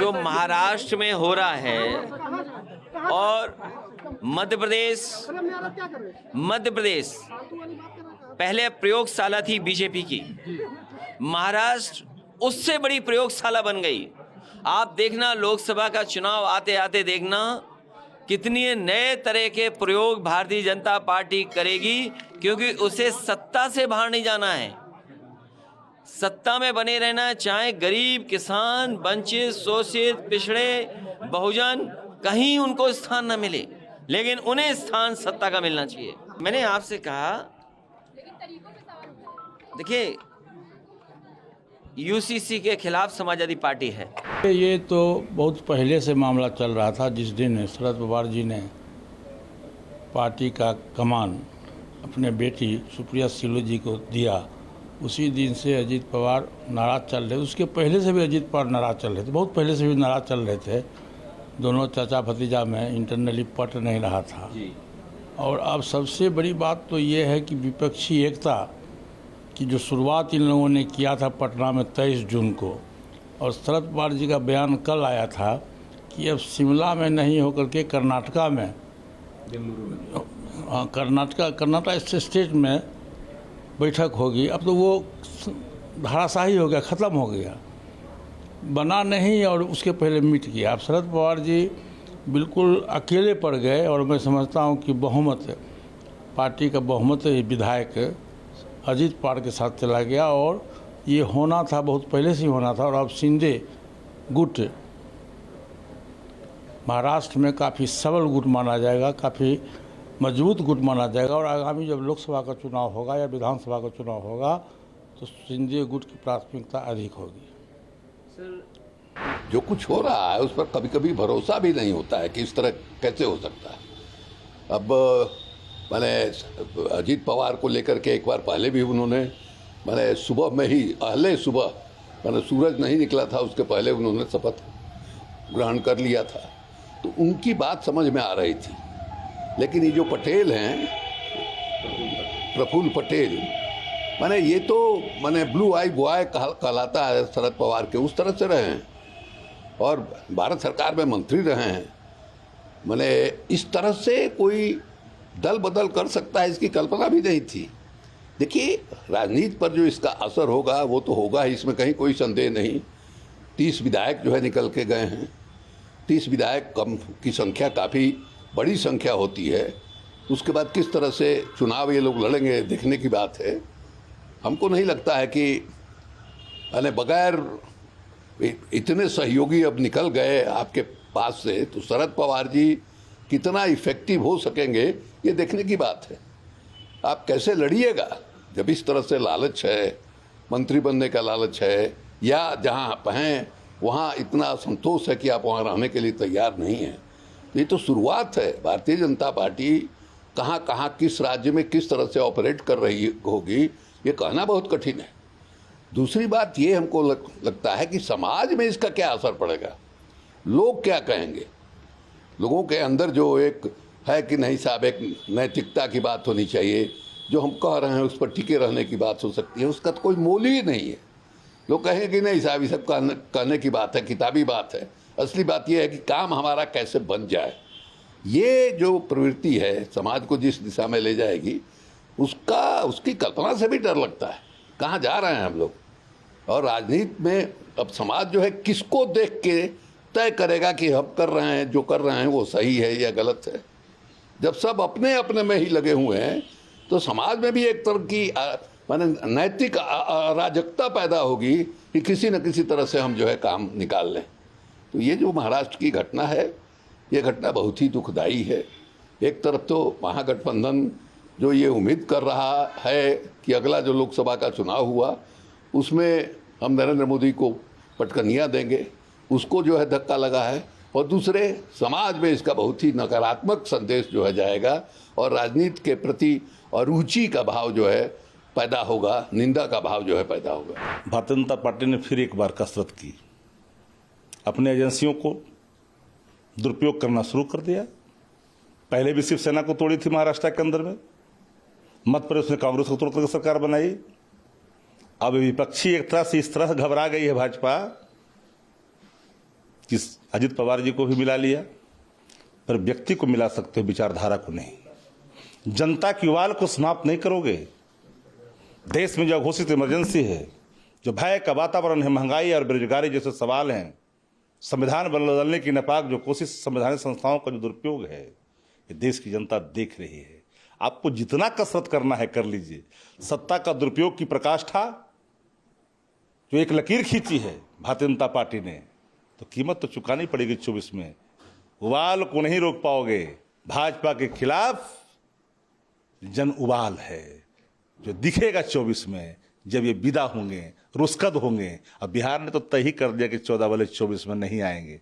जो महाराष्ट्र में हो रहा है और मध्य प्रदेश पहले प्रयोगशाला थी बीजेपी की, महाराष्ट्र उससे बड़ी प्रयोगशाला बन गई। आप देखना लोकसभा का चुनाव आते आते देखना कितने नए तरह के प्रयोग भारतीय जनता पार्टी करेगी, क्योंकि उसे सत्ता से बाहर नहीं जाना है, सत्ता में बने रहना है। चाहे गरीब, किसान, वंचित, शोषित, पिछड़े, बहुजन, कहीं उनको स्थान न मिले, लेकिन उन्हें स्थान सत्ता का मिलना चाहिए। मैंने आपसे कहा, देखिए यूसीसी के खिलाफ समाजवादी पार्टी है। ये तो बहुत पहले से मामला चल रहा था। जिस दिन शरद पवार जी ने पार्टी का कमान अपने बेटी सुप्रिया सुले जी को दिया, उसी दिन से अजीत पवार नाराज चल रहे। उसके पहले से भी अजीत पवार नाराज चल रहे थे, बहुत पहले से भी नाराज चल रहे थे। दोनों चाचा भतीजा में इंटरनली पट नहीं रहा था जी। और अब सबसे बड़ी बात तो ये है कि विपक्षी एकता की जो शुरुआत इन लोगों ने किया था पटना में 23 जून को, और शरद पवार जी का बयान कल आया था कि अब शिमला में नहीं होकर के कर्नाटका में, कर्नाटका स्टेट में बैठक होगी। अब तो वो धाराशाही हो गया, ख़त्म हो गया, बना नहीं और उसके पहले मिट गया। अब शरद पवार जी बिल्कुल अकेले पड़ गए, और मैं समझता हूँ कि बहुमत, पार्टी का बहुमत विधायक अजीत पवार के साथ चला गया, और ये होना था, बहुत पहले से ही होना था। और अब शिंदे गुट महाराष्ट्र में काफ़ी सबल गुट माना जाएगा, काफ़ी मजबूत गुट माना जाएगा, और आगामी जब लोकसभा का चुनाव होगा या विधानसभा का चुनाव होगा तो शिंदे गुट की प्राथमिकता अधिक होगी। जो कुछ हो रहा है उस पर कभी कभी भरोसा भी नहीं होता है कि इस तरह कैसे हो सकता है। अब मैंने अजीत पवार को लेकर के एक बार पहले भी उन्होंने, मैंने सुबह में ही, पहले सुबह मैंने सूरज नहीं निकला था उसके पहले उन्होंने शपथ ग्रहण कर लिया था, तो उनकी बात समझ में आ रही थी। लेकिन ये जो पटेल हैं, प्रफुल्ल पटेल, मैंने ये तो मैंने ब्लू आई बॉय कहलाता है शरद पवार के, उस तरह से रहे हैं और भारत सरकार में मंत्री रहे हैं। मैंने इस तरह से कोई दल बदल कर सकता है इसकी कल्पना भी नहीं थी। देखिए राजनीति पर जो इसका असर होगा वो तो होगा ही, इसमें कहीं कोई संदेह नहीं। 30 विधायक जो है निकल के गए हैं। 30 विधायक कम की संख्या काफ़ी बड़ी संख्या होती है। उसके बाद किस तरह से चुनाव ये लोग लड़ेंगे देखने की बात है। हमको नहीं लगता है कि यानी बगैर इतने सहयोगी अब निकल गए आपके पास से, तो शरद पवार जी कितना इफेक्टिव हो सकेंगे ये देखने की बात है। आप कैसे लड़िएगा जब इस तरह से लालच है, मंत्री बनने का लालच है, या जहां आप हैं वहां इतना संतोष है कि आप वहां रहने के लिए तैयार नहीं हैं। ये तो शुरुआत है। भारतीय जनता पार्टी कहां कहां किस राज्य में किस तरह से ऑपरेट कर रही होगी ये कहना बहुत कठिन है। दूसरी बात ये हमको लगता है कि समाज में इसका क्या असर पड़ेगा, लोग क्या कहेंगे। लोगों के अंदर जो एक है कि नहीं साहब, एक नैतिकता की बात होनी चाहिए, जो हम कह रहे हैं उस पर टिके रहने की बात हो सकती है, उसका तो कोई मोल ही नहीं है। लोग कहेंगे कि नहीं साहब ये सब कहने की बात है, किताबी बात है। असली बात यह है कि काम हमारा कैसे बन जाए। ये जो प्रवृत्ति है समाज को जिस दिशा में ले जाएगी उसकी कल्पना से भी डर लगता है। कहाँ जा रहे हैं हम लोग। और राजनीति में अब समाज जो है किसको देख के तय करेगा कि हम कर रहे हैं, जो कर रहे हैं वो सही है या गलत है। जब सब अपने अपने में ही लगे हुए हैं तो समाज में भी एक तरह की माने नैतिक अराजकता पैदा होगी कि किसी न किसी तरह से हम जो है काम निकाल लें। तो ये जो महाराष्ट्र की घटना है, ये घटना बहुत ही दुखदाई है। एक तरफ तो महागठबंधन जो ये उम्मीद कर रहा है कि अगला जो लोकसभा का चुनाव हुआ उसमें हम नरेंद्र मोदी को पटकनियाँ देंगे, उसको जो है धक्का लगा है। और दूसरे समाज में इसका बहुत ही नकारात्मक संदेश जो है जाएगा और राजनीति के प्रति अरुचि का भाव जो है पैदा होगा, निंदा का भाव जो है पैदा होगा। भारतीय जनता पार्टी ने फिर एक बार कसरत की, अपने एजेंसियों को दुरुपयोग करना शुरू कर दिया। पहले भी शिवसेना को तोड़ी थी महाराष्ट्र के अंदर में, मध्य प्रदेश में कांग्रेस को तोड़कर सरकार बनाई। अब विपक्षी एक तरह से इस तरह घबरा गई है भाजपा कि अजित पवार जी को भी मिला लिया, पर व्यक्ति को मिला सकते हो, विचारधारा को नहीं। जनता की उबाल को समाप्त नहीं करोगे। देश में जो घोषित इमरजेंसी है, जो भय का वातावरण है, महंगाई और बेरोजगारी जैसे सवाल हैं, संविधान बदलने की नापाक जो कोशिश, संवैधानिक संस्थाओं का जो दुरुपयोग है, ये देश की जनता देख रही है। आपको जितना कसरत करना है कर लीजिए। सत्ता का दुरुपयोग की पराकाष्ठा जो एक लकीर खींची है भारतीय जनता पार्टी ने, तो कीमत तो चुकानी पड़ेगी 24 में। उबाल को नहीं रोक पाओगे। भाजपा के खिलाफ जन उबाल है जो दिखेगा 24 में, जब ये विदा होंगे, रुस्कद होंगे। अब बिहार ने तो तय ही कर दिया कि 14 वाले 24 में नहीं आएंगे।